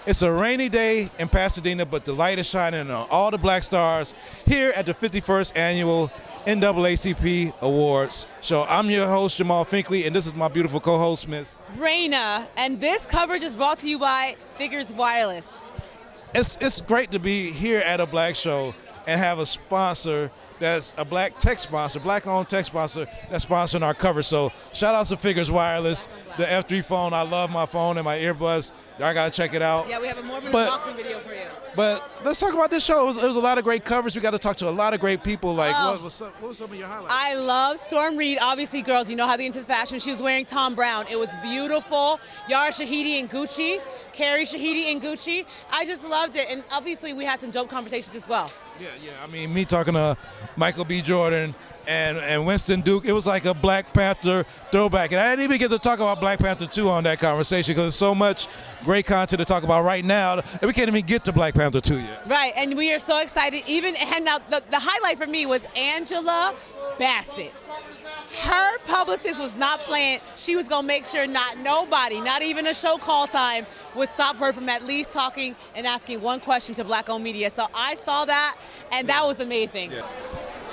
It's a rainy day in Pasadena, but the light is shining on all the black stars here at the 51st Annual NAACP Awards show. I'm your host, Jamal Finkley, and this is my beautiful co-host, Miss Raina, and this coverage is brought to you by Figures Wireless. It's great to be here at a black show and have a sponsor that's a black tech sponsor, black-owned tech sponsor that's sponsoring our coverage. So shout out to Figures Wireless, the F3 phone. I love my phone and my earbuds. Y'all got to check it out. Yeah, we have a more-minute unboxing video for you. But let's talk about this show. It was a lot of great coverage. We got to talk to a lot of great people. Like, what was some of your highlights? I love Storm Reed. Obviously, girls, you know how they into fashion. She was wearing Tom Brown. It was beautiful. Yara Shahidi and Gucci. Carrie Shahidi and Gucci. I just loved it. And obviously, we had some dope conversations as well. Yeah. I mean, me talking to Michael B. Jordan and Winston Duke, it was like a Black Panther throwback. And I didn't even get to talk about Black Panther 2 on that conversation because there's so much great content to talk about right now, and we can't even get to Black Panther 2 yet. Right, and we are so excited. And now the highlight for me was Angela Bassett. Her publicist was not playing. She was going to make sure nobody, not even a show call time, would stop her from at least talking and asking one question to black-owned media. So I saw that, and that was amazing. Yeah.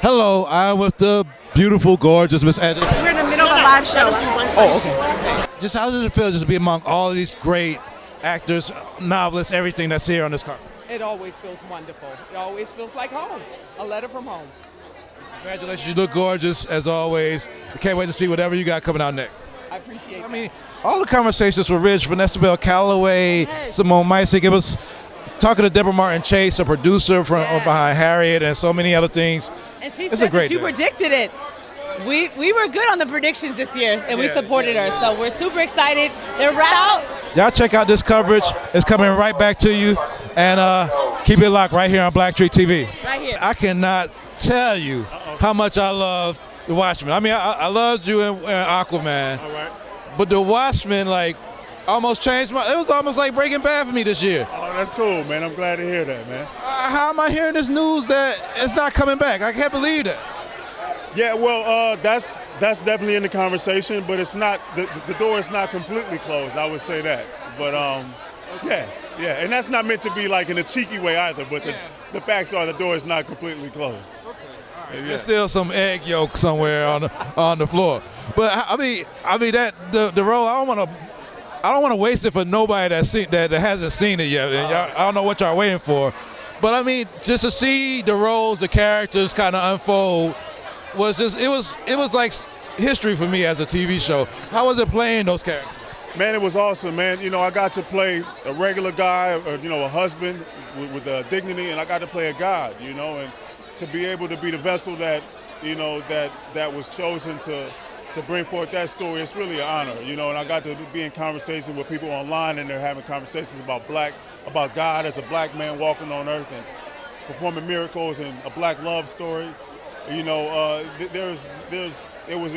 Hello, I'm with the beautiful, gorgeous Miss Angela. We're in the middle of a live show. Oh, okay. Just how does it feel just to be among all of these great actors, novelists, everything that's here on this carpet? It always feels wonderful. It always feels like home, a letter from home. Congratulations, you look gorgeous as always. I can't wait to see whatever you got coming out next. I appreciate that. I mean, all the conversations were rich. Vanessa Bell Calloway, Simone Meisick. It was talking to Deborah Martin Chase, a producer from behind Harriet, and so many other things. And she said that you predicted it. We were good on the predictions this year, and we supported her. So we're super excited. They're out. Y'all check out this coverage. It's coming right back to you. And keep it locked right here on BlackTree TV. Right here. I cannot tell you how much I love The Watchmen. I mean, I loved you in Aquaman. All right. But The Watchmen, like, almost changed it was almost like Breaking Bad for me this year. Oh, that's cool, man. I'm glad to hear that, man. How am I hearing this news that it's not coming back? I can't believe that. Yeah, well, that's definitely in the conversation, but it's not, the door is not completely closed, I would say that. But, yeah, and that's not meant to be like in a cheeky way either, but the facts are the door is not completely closed. Okay. All right. There's still some egg yolk somewhere on the floor. But I mean that the role, I don't want to waste it for nobody that hasn't seen it yet. And I don't know what y'all waiting for. But I mean, just to see the roles, the characters kind of unfold was just it was like history for me as a TV show. How was it playing those characters? Man, it was awesome, man. You know, I got to play a regular guy, or, a husband with dignity, and I got to play a God, and to be able to be the vessel that, that was chosen to bring forth that story, it's really an honor, and I got to be in conversation with people online, and they're having conversations about God as a black man walking on earth and performing miracles and a black love story. It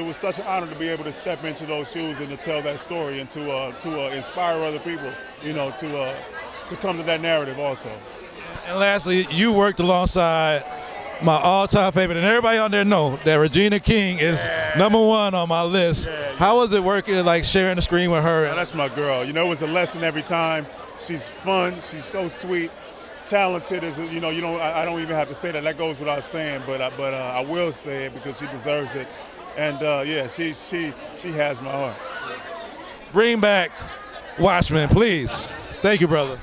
was such an honor to be able to step into those shoes and to tell that story and to inspire other people, to come to that narrative also. And lastly, you worked alongside my all-time favorite, and everybody on there know that Regina King is #1 on my list. How was it working, like sharing the screen with her? Oh, that's my girl. It was a lesson every time. She's fun. She's so sweet. Talented as I don't even have to say that. That goes without saying, but I will say it because she deserves it. And she has my heart. Bring back Watchmen, please. Thank you, brother.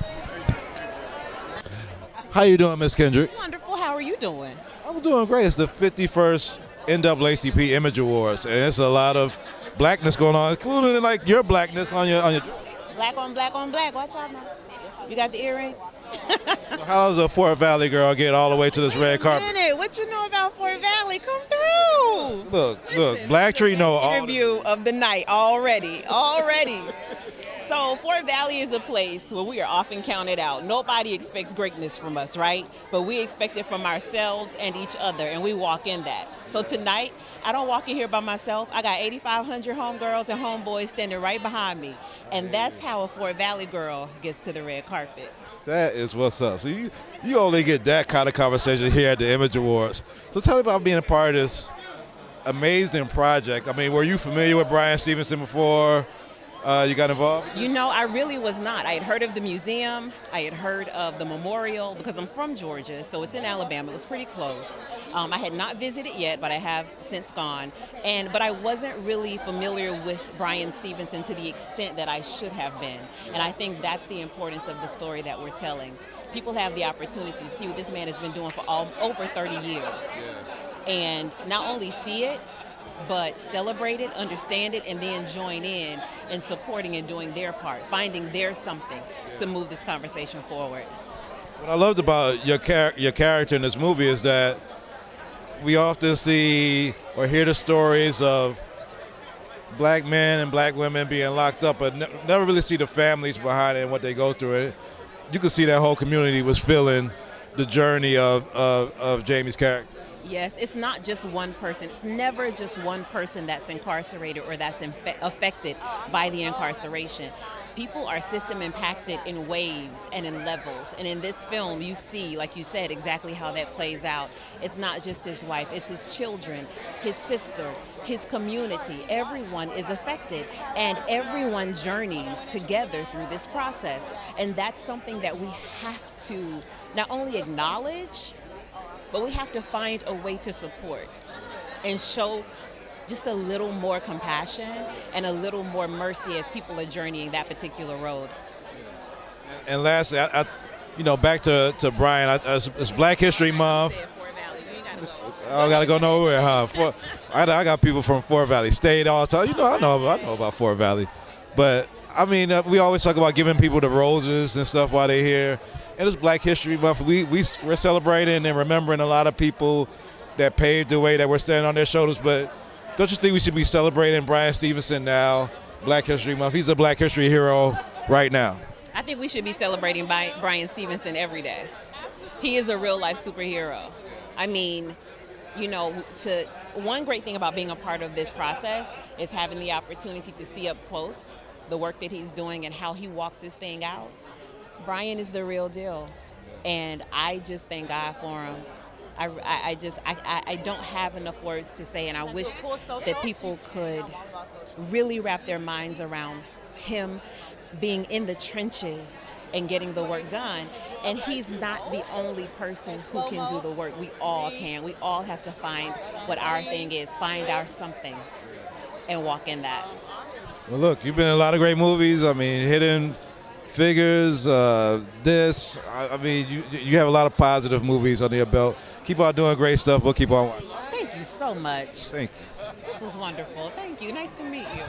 How you doing, Miss Kendrick? Wonderful. How are you doing? I'm doing great. It's the 51st NAACP Image Awards, and it's a lot of blackness going on, including like your blackness on your. Black on black on black. Watch out now. You got the earrings. So how does a Fort Valley girl get all the way to this red carpet? What you know about Fort Valley? Come through. Look, BlackTree know all. Interview of the night already. So Fort Valley is a place where we are often counted out. Nobody expects greatness from us, right? But we expect it from ourselves and each other, and we walk in that. So tonight, I don't walk in here by myself. I got 8,500 homegirls and homeboys standing right behind me. And that's how a Fort Valley girl gets to the red carpet. That is what's up. So you only get that kind of conversation here at the Image Awards. So tell me about being a part of this amazing project. I mean, were you familiar with Brian Stevenson before? you got involved? You know, I really was not. I had heard of the museum. I had heard of the memorial because I'm from Georgia, so it's in Alabama. It was pretty close. I had not visited yet, but I have since gone. But I wasn't really familiar with Bryan Stevenson to the extent that I should have been. And I think that's the importance of the story that we're telling. People have the opportunity to see what this man has been doing for over 30 years. And not only see it, but celebrate it, understand it, and then join in supporting and doing their part, finding their something to move this conversation forward. What I loved about your character in this movie is that we often see or hear the stories of black men and black women being locked up, but never really see the families behind it and what they go through. And you could see that whole community was feeling the journey of Jamie's character. Yes, it's not just one person. It's never just one person that's incarcerated or that's affected by the incarceration. People are system impacted in waves and in levels. And in this film, you see, like you said, exactly how that plays out. It's not just his wife, it's his children, his sister, his community. Everyone is affected, and everyone journeys together through this process. And that's something that we have to not only acknowledge, but we have to find a way to support and show just a little more compassion and a little more mercy as people are journeying that particular road. And lastly, back to Bryan, it's Black History Month. I don't got to go nowhere, huh? I got people from Fort Valley State all the time. I know about Fort Valley. But, I mean, we always talk about giving people the roses and stuff while they're here. And it's Black History Month. We're celebrating and remembering a lot of people that paved the way, that we're standing on their shoulders. But don't you think we should be celebrating Bryan Stevenson now, Black History Month? He's a Black History hero right now. I think we should be celebrating Bryan Stevenson every day. He is a real-life superhero. I mean, one great thing about being a part of this process is having the opportunity to see up close the work that he's doing and how he walks this thing out. Bryan is the real deal, and I just thank God for him. I don't have enough words to say, and I wish that people could really wrap their minds around him being in the trenches and getting the work done. And he's not the only person who can do the work. We all can. We all have to find what our thing is, find our something, and walk in that. Well, look, you've been in a lot of great movies. I mean, Hidden Figures, I mean, you have a lot of positive movies under your belt. Keep on doing great stuff. We'll keep on watching. Thank you so much. Thank you. This was wonderful. Thank you. Nice to meet you.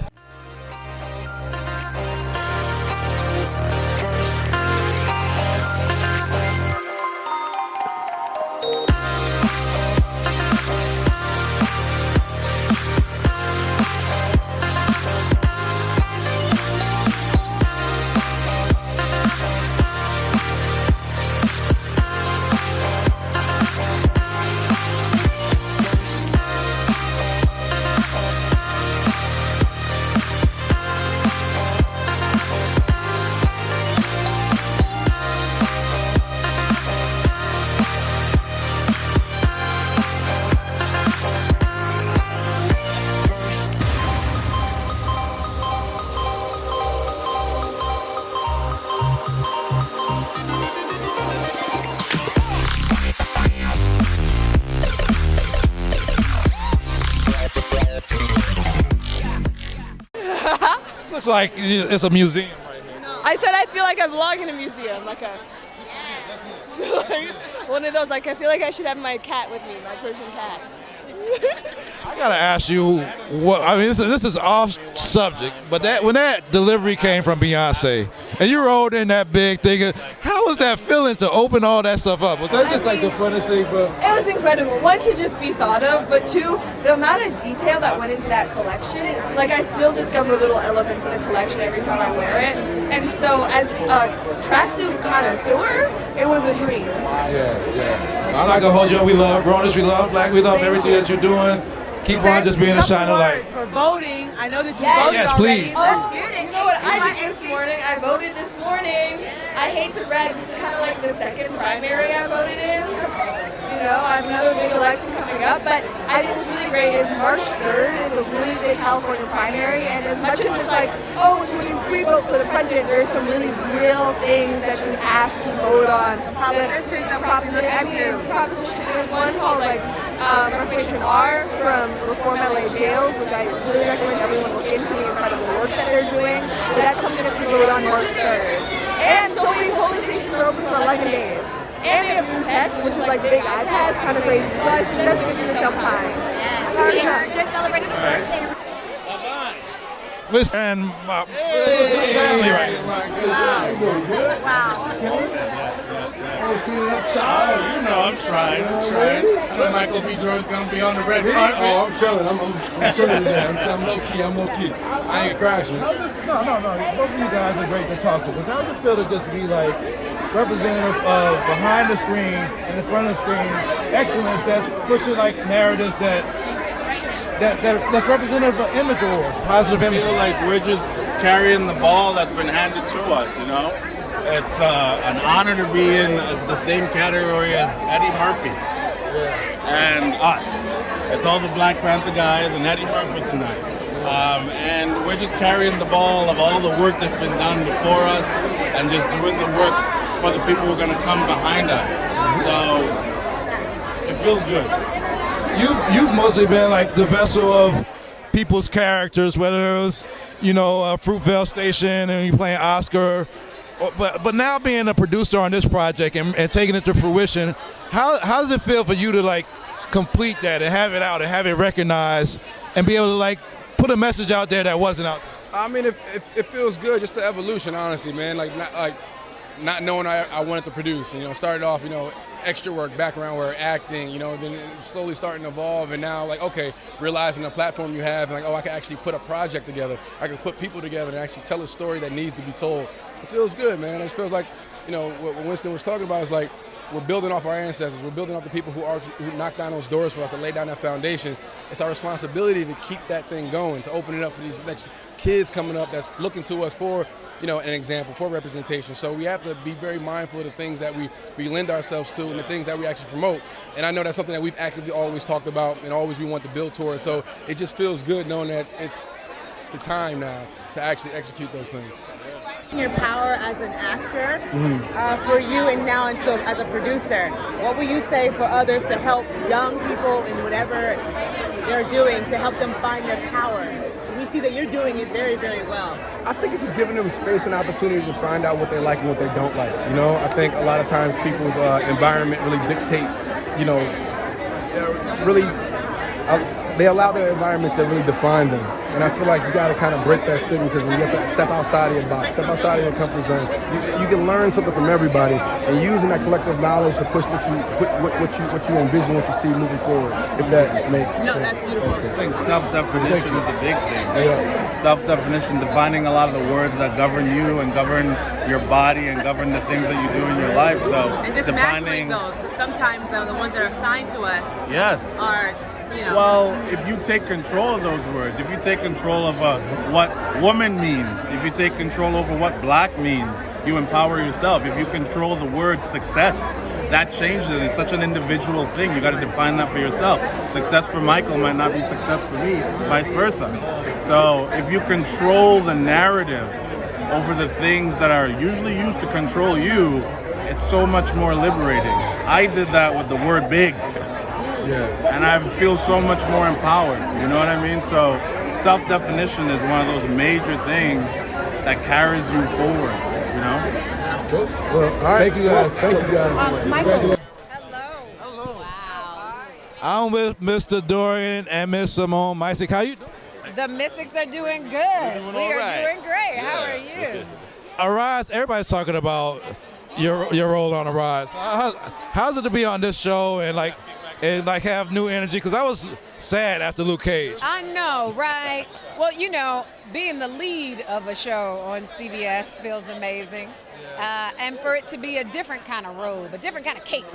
Looks like it's a museum right here. I said I feel like I belong in a museum, like one of those. Like I feel like I should have my cat with me, my Persian cat. I gotta ask you, this is off subject, but when that delivery came from Beyonce, and you rode in that big thing, how was that feeling to open all that stuff up? Was that just like the funnest thing? It was incredible. One, to just be thought of, but two, the amount of detail that went into that collection is like I still discover little elements of the collection every time I wear it. And so, as a tracksuit connoisseur, it was a dream. Yeah. I'm not gonna hold you up. We love Grown-ups, we love Black, we love everything that you're doing. Keep on just being a shining light. For voting, I know that you Yes. voted Yes, already. please. Oh, you know what I did this morning? I voted this morning. I hate to brag, this is kind of like the second primary I voted in. I have another big election coming up, but I think what's really great is March 3rd is a really big California primary, and as much as it's like, oh, it's when you free vote for the president, there's some really real things that you have to vote on. Propositions that we have to look into. There's one called Reformation R from Reform LA Jails, which I really recommend everyone look into the incredible work that they're doing. But that's something that you vote on March 3rd. And so many polling stations are open for 11 days. And they have new tech, which is like big iPads, kind of crazy. So I suggest giving yourself time. Just celebrated my birthday. And my family right here. Wow. I'm trying. I know Michael B. Jordan's gonna be on the red carpet. Oh, I'm chilling. I'm chilling today. I'm low key. I ain't crashing. No. Both of you guys are great to talk to. But how does it feel to just be like representative of behind the screen and in front of the screen excellence that's pushing like narratives that's representative of image awards, positive I image? feel like we're just carrying the ball that's been handed to us, It's an honor to be in the same category as Eddie Murphy and us. It's all the Black Panther guys and Eddie Murphy tonight. And we're just carrying the ball of all the work that's been done before us and just doing the work for the people who are going to come behind us. So it feels good. You've mostly been like the vessel of people's characters, whether it was, Fruitvale Station and you playing Oscar, but now being a producer on this project and taking it to fruition, how does it feel for you to like complete that and have it out and have it recognized and be able to like put a message out there that wasn't out there? I mean, it feels good, just the evolution, honestly, man. Not knowing I wanted to produce. Started off, extra work, background work, acting, then it's slowly starting to evolve, and now realizing the platform you have, and I can actually put a project together. I can put people together and actually tell a story that needs to be told. It feels good, man. It feels like, what Winston was talking about is like, we're building off our ancestors. We're building off the people who knocked down those doors for us, to lay down that foundation. It's our responsibility to keep that thing going, to open it up for these next kids coming up that's looking to us for, an example, for representation. So we have to be very mindful of the things that we lend ourselves to and the things that we actually promote. And I know that's something that we've actively always talked about and always we want to build towards. So it just feels good knowing that it's the time now to actually execute those things. Your power as an actor for you and now as a producer, what will you say for others to help young people in whatever they're doing to help them find their power? Because we see that you're doing it very, very well. I think it's just giving them space and opportunity to find out what they like and what they don't like. I think a lot of times people's environment really dictates, they allow their environment to really define them. And I feel like you got to kind of break that stigmatism. You have to step outside of your box, step outside of your comfort zone. You can learn something from everybody, and using that collective knowledge to push what you envision, what you see moving forward. If that makes sense. No, that's beautiful. I think self-definition is a big thing. Yeah. Self-definition, defining a lot of the words that govern you and govern your body and govern the things that you do in your life. So and dismantling those, because sometimes the ones that are assigned to us are. Well, if you take control of those words, if you take control of what woman means, if you take control over what black means, you empower yourself. If you control the word success, that changes it. It's such an individual thing. You got to define that for yourself. Success for Michael might not be success for me, vice versa. So if you control the narrative over the things that are usually used to control you, it's so much more liberating. I did that with the word big. Yeah. And I feel so much more empowered, you know what I mean? So self-definition is one of those major things that carries you forward, Cool. Well, all right. Thank you guys. Michael. Hello. Wow. I'm with Mr. Dorian and Miss Simone Misick. How you doing? The Mystics are doing good. We are doing great. Yeah. How are you? Arise, everybody's talking about your role on Arise. How's it to be on this show and have new energy? Because I was sad after Luke Cage. I know, right? Well, being the lead of a show on CBS feels amazing. And for it to be a different kind of robe, a different kind of cape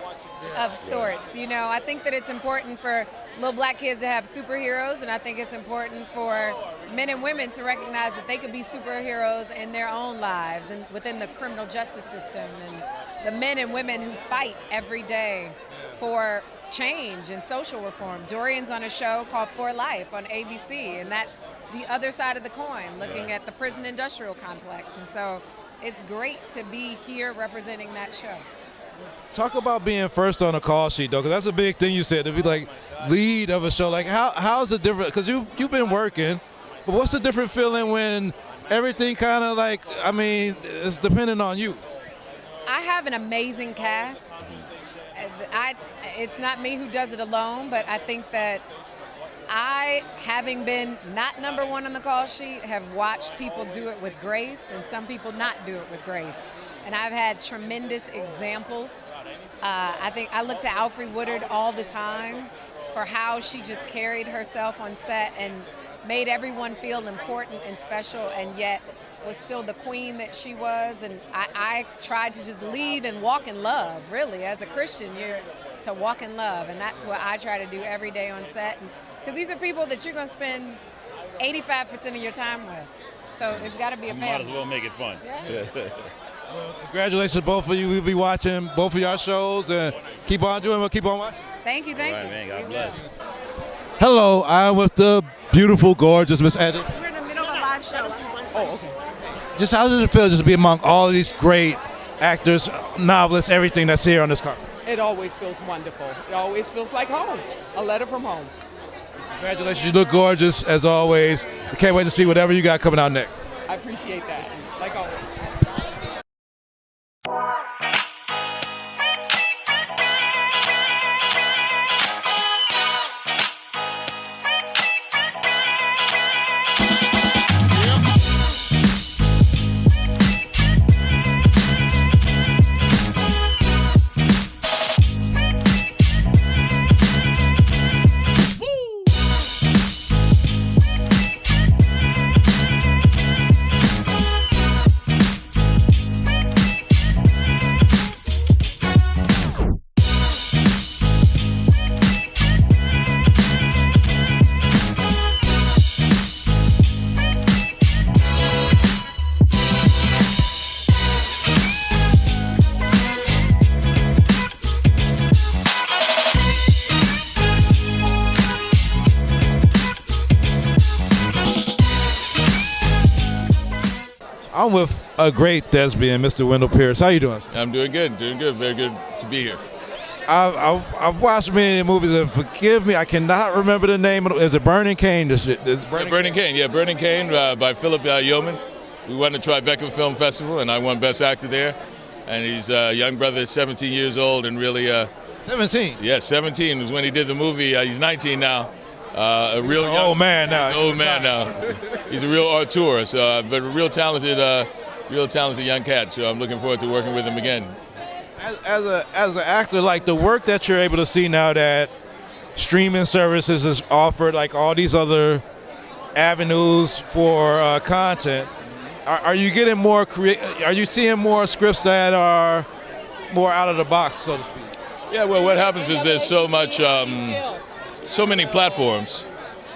of sorts. I think that it's important for little black kids to have superheroes, and I think it's important for men and women to recognize that they could be superheroes in their own lives and within the criminal justice system, and the men and women who fight every day for change and social reform. Dorian's on a show called For Life on ABC, and that's the other side of the coin, looking at the prison industrial complex. And so it's great to be here representing that show. Talk about being first on the call sheet, though, because that's a big thing you said, to be like lead of a show. Like, how's it different? Because you've been working, but what's the different feeling when everything kind of like, I mean, it's dependent on you? I have an amazing cast. It's not me who does it alone, but I think that I, having been not number one on the call sheet, have watched people do it with grace and some people not do it with grace. And I've had tremendous examples. I think I look to Alfre Woodard all the time for how she just carried herself on set and made everyone feel important and special, and yet was still the queen that she was. And I tried to just lead and walk in love, really. As a Christian, you're to walk in love, and that's what I try to do every day on set. Because these are people that you're going to spend 85% of your time with. So it's got to be a family. Might as well make it fun. Yeah. Well, congratulations, both of you. We'll be watching both of your shows, and keep on doing what, keep on watching. Thank you, thank All right, you. man. God bless. Hello, I'm with the beautiful, gorgeous Miss Angela. We're in the middle of a live show. Oh, okay. Just how does it feel just to be among all of these great actors, novelists, everything that's here on this carpet? It always feels wonderful. It always feels like home. A letter from home. Congratulations, you look gorgeous as always. I can't wait to see whatever you got coming out next. I appreciate that. Like always. I'm with a great thespian, Mr. Wendell Pierce. How you doing, sir? I'm doing good. Very good to be here. I've watched many movies, and forgive me, I cannot remember the name. Is it Burning Cane? Burning Cane by Philip Yeoman. We won the Tribeca Film Festival, and I won Best Actor there. And he's a young brother, 17 years old, and really 17? Yeah, 17 was when he did the movie. He's 19 now. A real young, old man now. Old man now. He's a real auteur, but a real talented young cat. So I'm looking forward to working with him again. As an actor, like the work that you're able to see now that streaming services has offered, like all these other avenues for content, are you getting more are you seeing more scripts that are more out of the box, so to speak? Yeah, well, what happens is there's so many platforms.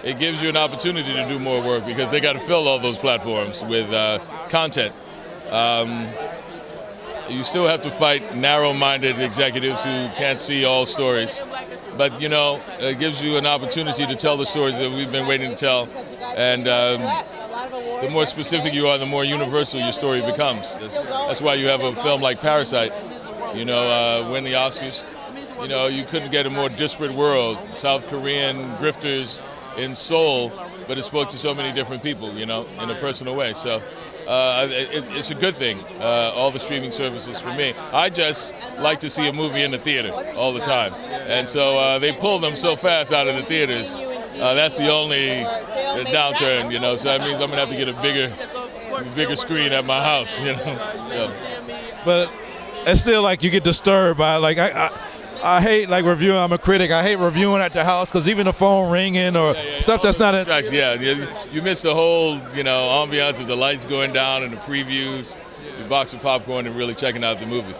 It gives you an opportunity to do more work because they got to fill all those platforms with content. You still have to fight narrow-minded executives who can't see all stories. But, it gives you an opportunity to tell the stories that we've been waiting to tell. And the more specific you are, the more universal your story becomes. That's why you have a film like Parasite, win the Oscars. You couldn't get a more disparate world. South Korean grifters in Seoul, but it spoke to so many different people, in a personal way. So it's a good thing, all the streaming services for me. I just like to see a movie in the theater all the time. And so they pull them so fast out of the theaters. That's the only downturn, so that means I'm going to have to get a bigger screen at my house, So. But it's still like you get disturbed by, like, I hate like reviewing. I'm a critic. I hate reviewing at the house because even the phone ringing or stuff that's not. You miss the whole ambiance of the lights going down and the previews, the box of popcorn, and really checking out the movie.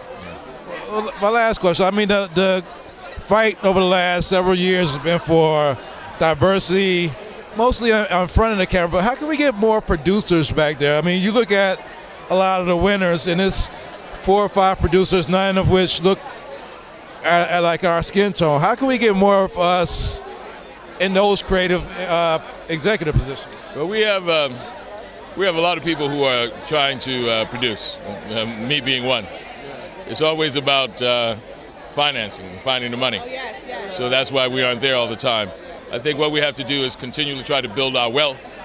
Well, my last question. I mean, the fight over the last several years has been for diversity, mostly in front of the camera. But how can we get more producers back there? I mean, you look at a lot of the winners, and it's 4 or 5 producers, none of which look at like our skin tone. How can we get more of us in those creative executive positions? Well, we have a lot of people who are trying to produce, me being one. It's always about financing, finding the money. So that's why we aren't there all the time. I think what we have to do is continue to try to build our wealth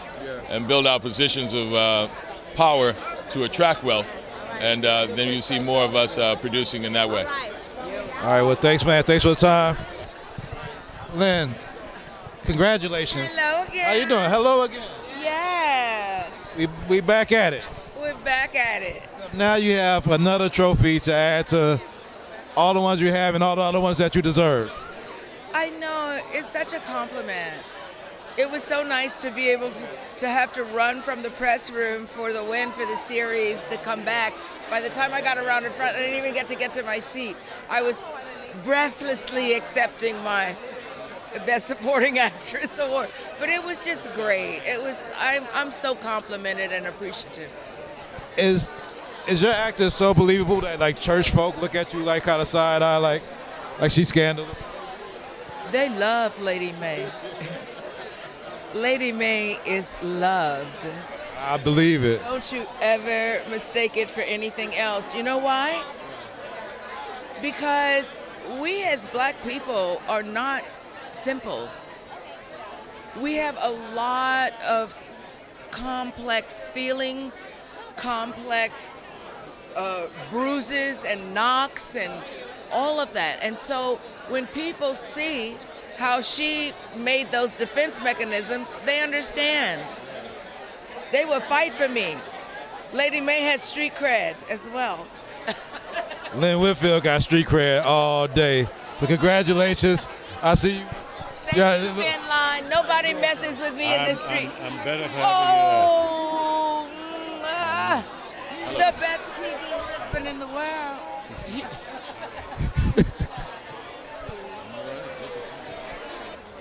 and build our positions of power to attract wealth. And then you see more of us producing in that way. All right, well, thanks, man. Thanks for the time. Lynn, congratulations. Hello again. How you doing? Hello again. Yes. We back at it. We're back at it. Now you have another trophy to add to all the ones you have and all the other ones that you deserve. I know, it's such a compliment. It was so nice to be able to have to run from the press room for the win for the series to come back. By the time I got around in front, I didn't even get to my seat. I was breathlessly accepting my Best Supporting Actress award. But it was just great. I'm so complimented and appreciative. Is your actor so believable that like church folk look at you like kind of side eye, like she's scandalous? They love Lady May. Lady May is loved. I believe it. Don't you ever mistake it for anything else. You know why? Because we as black people are not simple. We have a lot of complex feelings, complex bruises and knocks and all of that. And so when people see how she made those defense mechanisms, they understand. They will fight for me. Lady May has street cred as well. Lynn Whitfield got street cred all day. So congratulations. I see you. Thank you, Ben Line. Nobody messes with me in the street. I'm better for The best TV husband in the world.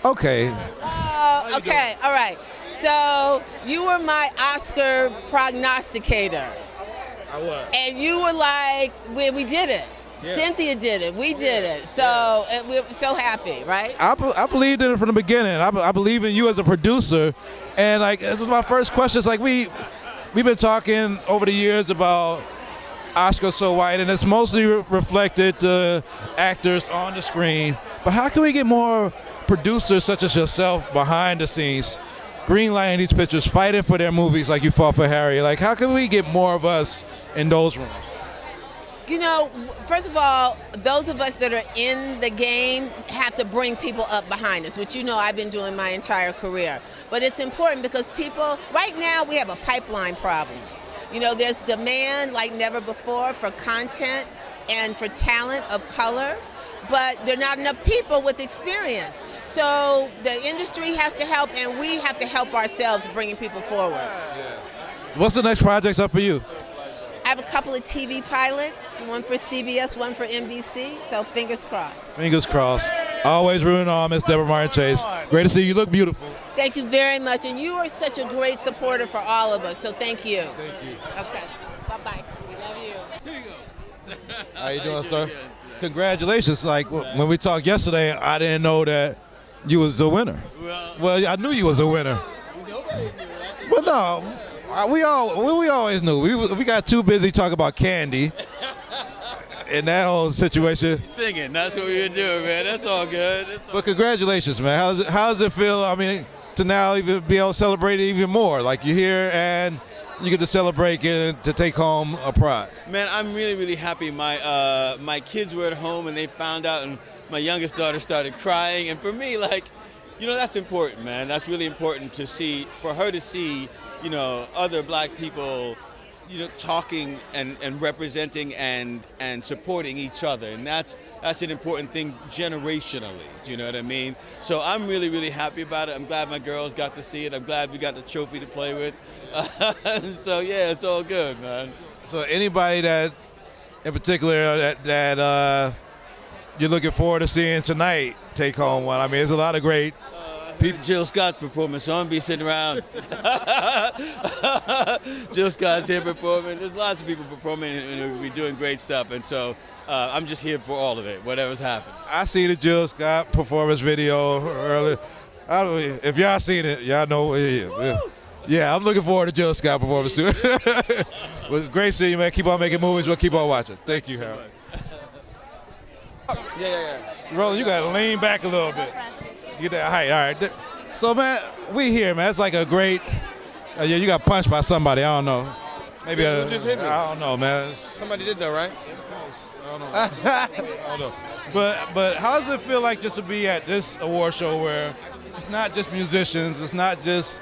Okay. Okay, all right. So you were my Oscar prognosticator. I was. And you were like, we did it. Yeah. Cynthia did it. We did it. So and we're so happy, right? I believed in it from the beginning. I believe in you as a producer. And like, this was my first question. It's like we've been talking over the years about Oscar So White, and it's mostly reflected the actors on the screen. But how can we get more producers such as yourself behind the scenes, greenlighting these pictures, fighting for their movies like you fought for Harry? Like, how can we get more of us in those rooms? You know, first of all, those of us that are in the game have to bring people up behind us, which you know I've been doing my entire career. But it's important because people, right now we have a pipeline problem. You know, there's demand like never before for content and for talent of color, but there are not enough people with experience. So the industry has to help, and we have to help ourselves bringing people forward. Yeah. What's the next projects up for you? I have a couple of TV pilots, one for CBS, one for NBC, so fingers crossed. Fingers crossed. Always rooting on Miss Deborah Martin Chase. Great to see you. You look beautiful. Thank you very much, and you are such a great supporter for all of us, so thank you. Thank you. Okay, bye-bye. We love you. Here you go. How you doing, sir? Congratulations. Like, when we talked yesterday, I didn't know that you was a winner. Well, I knew you was a winner. But no, we always knew. We got too busy talking about candy in that whole situation. Singing, that's what we were doing, man. That's all good. But congratulations, man. How does it feel? I mean, to now even be able to celebrate it even more. Like, you're here and you get to celebrate and to take home a prize. Man, I'm really, really happy. My kids were at home and they found out, and my youngest daughter started crying. And for me, like, you know, that's important, man. That's really important to see, for her to see, you know, other black people, you know, talking and representing and supporting each other. And that's an important thing generationally, do you know what I mean? So I'm really, really happy about it. I'm glad my girls got to see it. I'm glad we got the trophy to play with. So yeah, it's all good, man. So anybody that, in particular, that you're looking forward to seeing tonight take home one? I mean, there's a lot of great Jill Scott's performance, so I'm gonna be sitting around. Jill Scott's here performing. There's lots of people performing and who'll be doing great stuff, and so I'm just here for all of it, whatever's happening. I see the Jill Scott performance video earlier. If y'all seen it, y'all know. Yeah, I'm looking forward to Jill Scott performance too. Well, great seeing you, man. Keep on making movies. We'll keep on watching. Thank you, Harold. Yeah. Roland, you gotta lean back a little bit. Get that height. All right. So, man, we here, man. It's like a great. Yeah, you got punched by somebody. I don't know. Maybe Who just hit me? I don't know, man. Somebody did though, right? I don't know. I don't know. But how does it feel like just to be at this award show where it's not just musicians, it's not just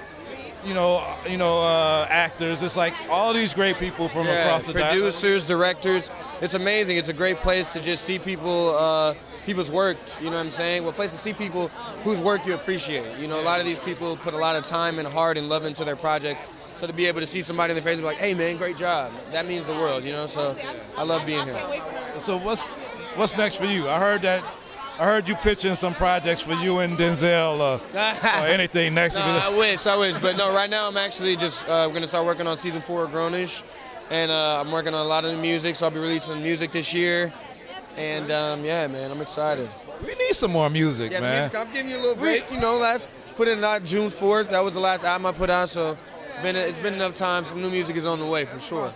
actors. It's like all these great people from across the producers, directors. It's amazing. It's a great place to just see people, people's work. You know what I'm saying? Well, a place to see people whose work you appreciate. You know, a lot of these people put a lot of time and heart and love into their projects. So to be able to see somebody in the face and be like, "Hey, man, great job," that means the world. You know, so I love being here. So what's next for you? I heard you pitching some projects for you and Denzel or anything next. No, I wish. But no, right now I'm actually just going to start working on season 4 of Grownish. And I'm working on a lot of the music, so I'll be releasing music this year. And yeah, man, I'm excited. We need some more music, man. Music, I'm giving you a little break. You know, put in June 4th. That was the last album I put out, so it's been enough time. Some new music is on the way for sure.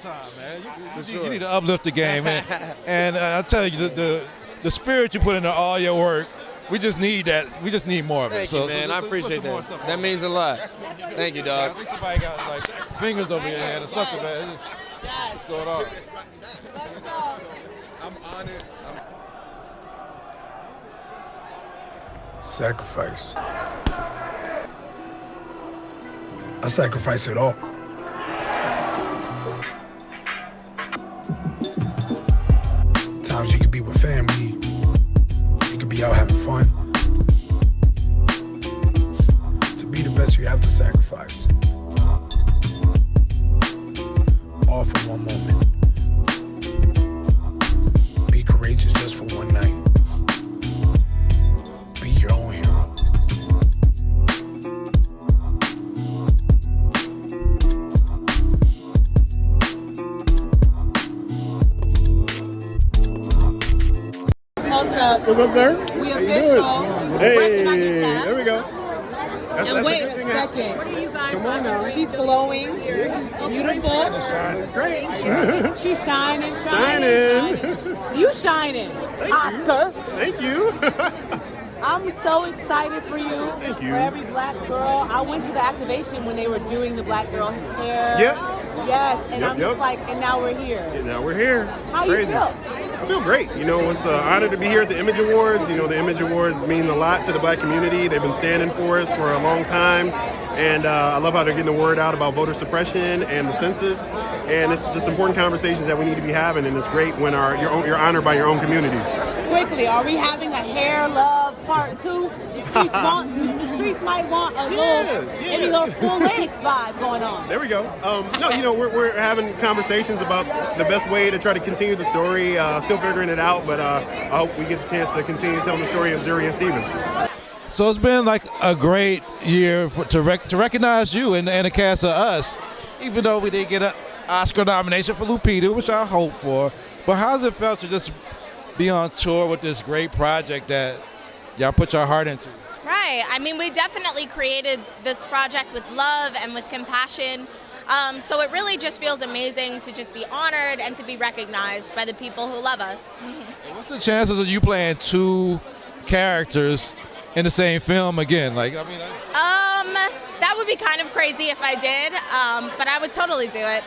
You need to uplift the game, man. And I tell you, the spirit you put into all your work, we just need that. We just need more of it. Thank you, man. I appreciate that. That means a lot. Thank you, dog. I think somebody got like fingers over your head or something, man. What's going on? I'm honored. Sacrifice. I sacrifice it all. Times you could be with family, you could be out having fun. To be the best, you have to sacrifice. All for one moment. Be courageous just for one night. Be your own hero. Close up. What's up, sir? We official. Hey, there we go. And wait a second. What are you guys? Come on now. She's glowing, beautiful. Great. She's shining. You shining, Oscar. Thank you. I'm so excited for you. Thank you. For every black girl. I went to the activation when they were doing the black girl's hair. Yep. Yes, and I'm just like, and now we're here. Now we're here. How Crazy. you feel? I feel great. You know, it's an honor to be here at the Image Awards. You know, the Image Awards mean a lot to the black community. They've been standing for us for a long time. And I love how they're getting the word out about voter suppression and the census. And it's just important conversations that we need to be having. And it's great when you're honored by your own community. Quickly, are we having a hair love part 2? The streets might want a little full length vibe going on. There we go. No, you know, we're having conversations about the best way to try to continue the story. Still figuring it out, but I hope we get the chance to continue telling the story of Zuri and Steven. So it's been like a great year to recognize you and the cast of Us, even though we didn't get an Oscar nomination for Lupita, which I hope for. But how's it felt to just be on tour with this great project that y'all put your heart into? Right. I mean, we definitely created this project with love and with compassion. So it really just feels amazing to just be honored and to be recognized by the people who love us. What's the chances of you playing 2 characters in the same film again? That would be kind of crazy if I did, but I would totally do it.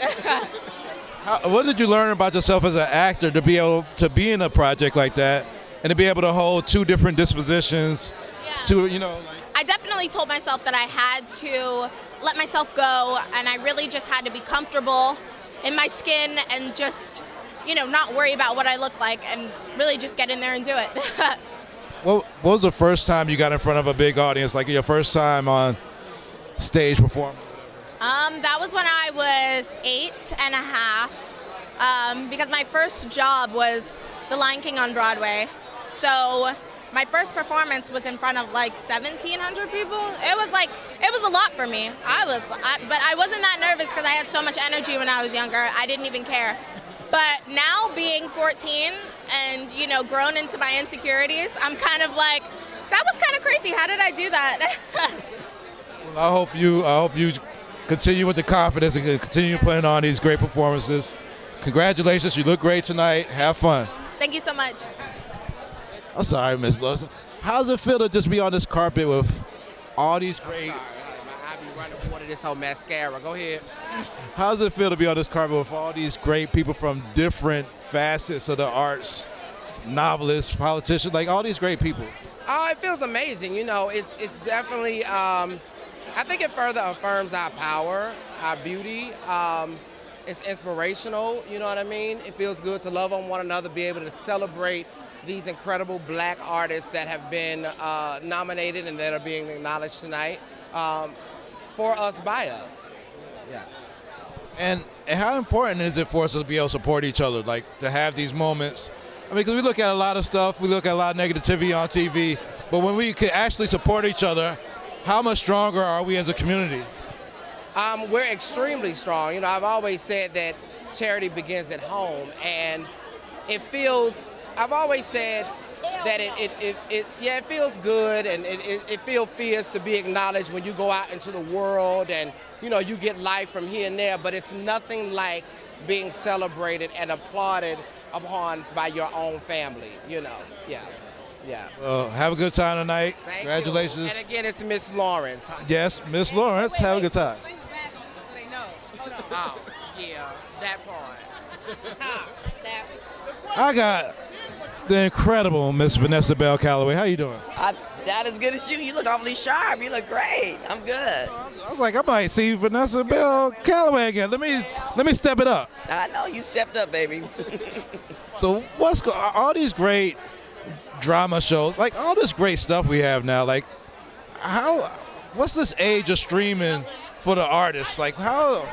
What did you learn about yourself as an actor to be able to be in a project like that and to be able to hold 2 different dispositions? I definitely told myself that I had to let myself go, and I really just had to be comfortable in my skin and just, not worry about what I look like and really just get in there and do it. What was the first time you got in front of a big audience, like your first time on stage performing? That was when I was 8 and a half, because my first job was The Lion King on Broadway. So my first performance was in front of like 1,700 people. It was a lot for me. But I wasn't that nervous because I had so much energy when I was younger. I didn't even care. But now being 14 and, you know, grown into my insecurities, I'm kind of like, that was kind of crazy. How did I do that? Well, I hope you continue with the confidence and continue putting on these great performances. Congratulations, you look great tonight. Have fun. Thank you so much. I'm sorry, Miss Lawson. How does it feel to just be on this carpet with all these great... I be running water this whole mascara. Go ahead. How does it feel to be on this carpet with all these great people from different facets of the arts, novelists, politicians, like all these great people? It feels amazing. You know, it's definitely, I think it further affirms our power, our beauty. It's inspirational, you know what I mean? It feels good to love on one another, be able to celebrate these incredible black artists that have been nominated and that are being acknowledged tonight for us, by us. Yeah. And how important is it for us to be able to support each other, like to have these moments? I mean, because we look at a lot of stuff, we look at a lot of negativity on TV, but when we can actually support each other, how much stronger are we as a community? We're extremely strong. You know, I've always said that charity begins at home, and it feels, I've always said that it feels good and it feels fierce to be acknowledged when you go out into the world and, you know, you get life from here and there, but it's nothing like being celebrated and applauded upon by your own family, you know, yeah. Well, have a good time tonight. Thank Congratulations. you. And again, it's Miss Lawrence. Yes, Miss Lawrence, have a good time. Oh, yeah, that part. I got the incredible Miss Vanessa Bell Calloway. How you doing? Not as good as you. You look awfully sharp. You look great. I'm good. I was like, I might see Vanessa Bell Calloway again. Let me step it up. I know you stepped up, baby. So all these great drama shows, like all this great stuff we have now, like what's this age of streaming for the artists? Like how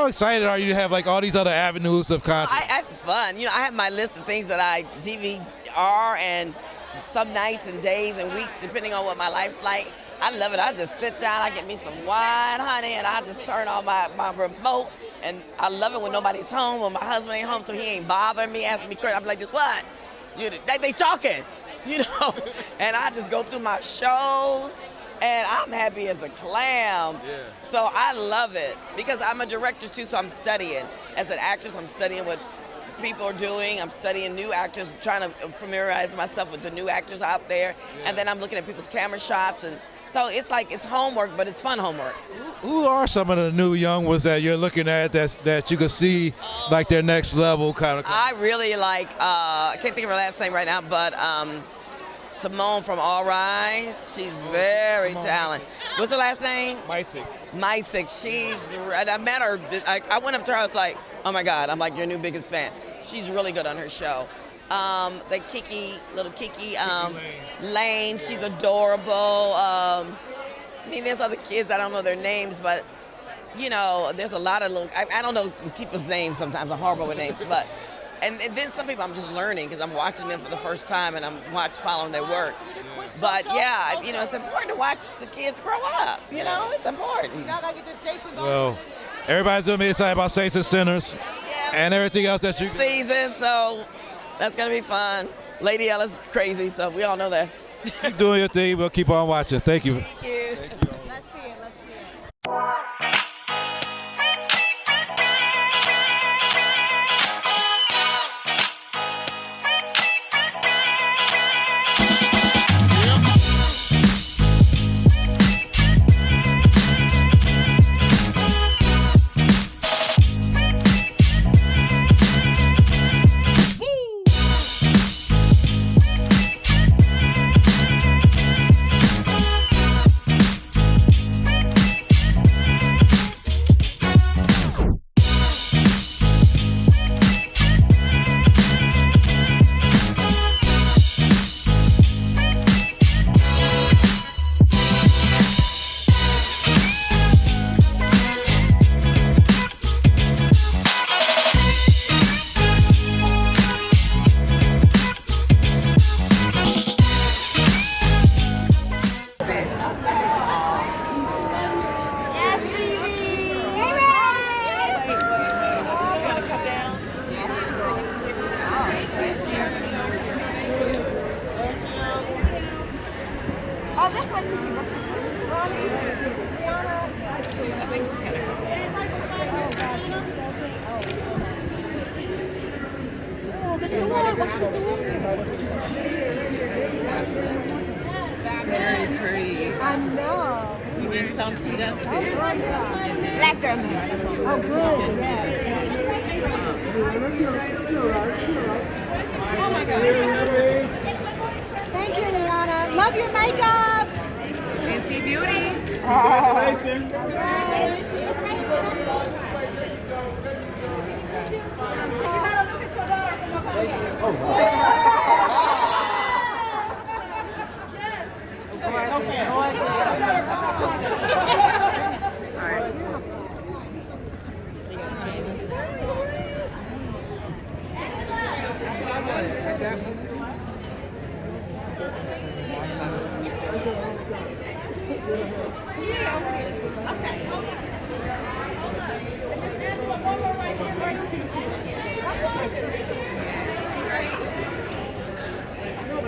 excited are you to have like all these other avenues of content? It's fun. You know, I have my list of things that I DVR, and some nights and days and weeks, depending on what my life's like. I love it. I just sit down, I get me some wine, honey, and I just turn on my remote. And I love it when nobody's home, when my husband ain't home, so he ain't bothering me, asking me questions. I'm like, just what? They talking, you know? And I just go through my shows, and I'm happy as a clam. Yeah. So I love it because I'm a director too, so I'm studying. As an actress, I'm studying what people are doing. I'm studying new actors, trying to familiarize myself with the new actors out there. Yeah. And then I'm looking at people's camera shots. And so it's like, it's homework, but it's fun homework. Who are some of the new young ones that you're looking at that you can see like their next level kind of? I really like, I can't think of her last name right now, but Simone from All Rise. She's very talented. What's her last name? Mysick. I met her. I went up to her. I was like, oh my God. I'm like your new biggest fan. She's really good on her show. Little Kiki Lane. She's adorable. I mean, there's other kids. I don't know their names, but you know, there's a lot of little. I don't know people's names sometimes. I'm horrible with names, but. And then some people I'm just learning because I'm watching them for the first time and I'm following their work. But yeah, you know, it's important to watch the kids grow up. You know, it's important. Well, everybody's gonna be excited about Saints and Sinners and everything else that you season. So that's gonna be fun. Lady Ella's crazy, so we all know that. Keep doing your thing. We'll keep on watching. Thank you. Thank you. Let's see it. Oh, this way, because she looks. Very pretty. I know. You need something up Oh, yeah. Black girl. Oh, good. Oh my God. Thank you, Liana. Love your makeup. Fancy beauty. Congratulations.